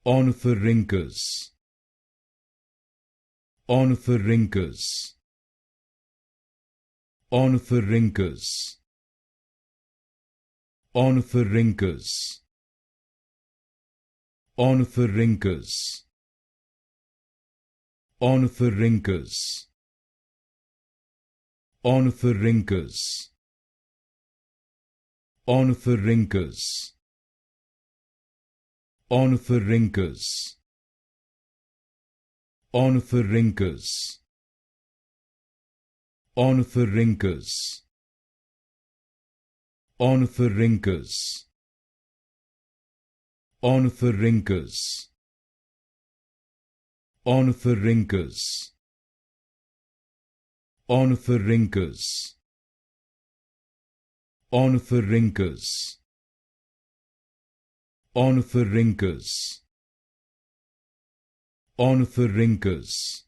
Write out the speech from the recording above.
Ornithorhynchus, Ornithorhynchus, Ornithorhynchus, Ornithorhynchus, Ornithorhynchus, Ornithorhynchus, Ornithorhynchus, Ornithorhynchus, Ornithorhynchus, Ornithorhynchus, Ornithorhynchus, Ornithorhynchus, Ornithorhynchus, Ornithorhynchus, Ornithorhynchus, Ornithorhynchus, Ornithorhynchus, Ornithorhynchus,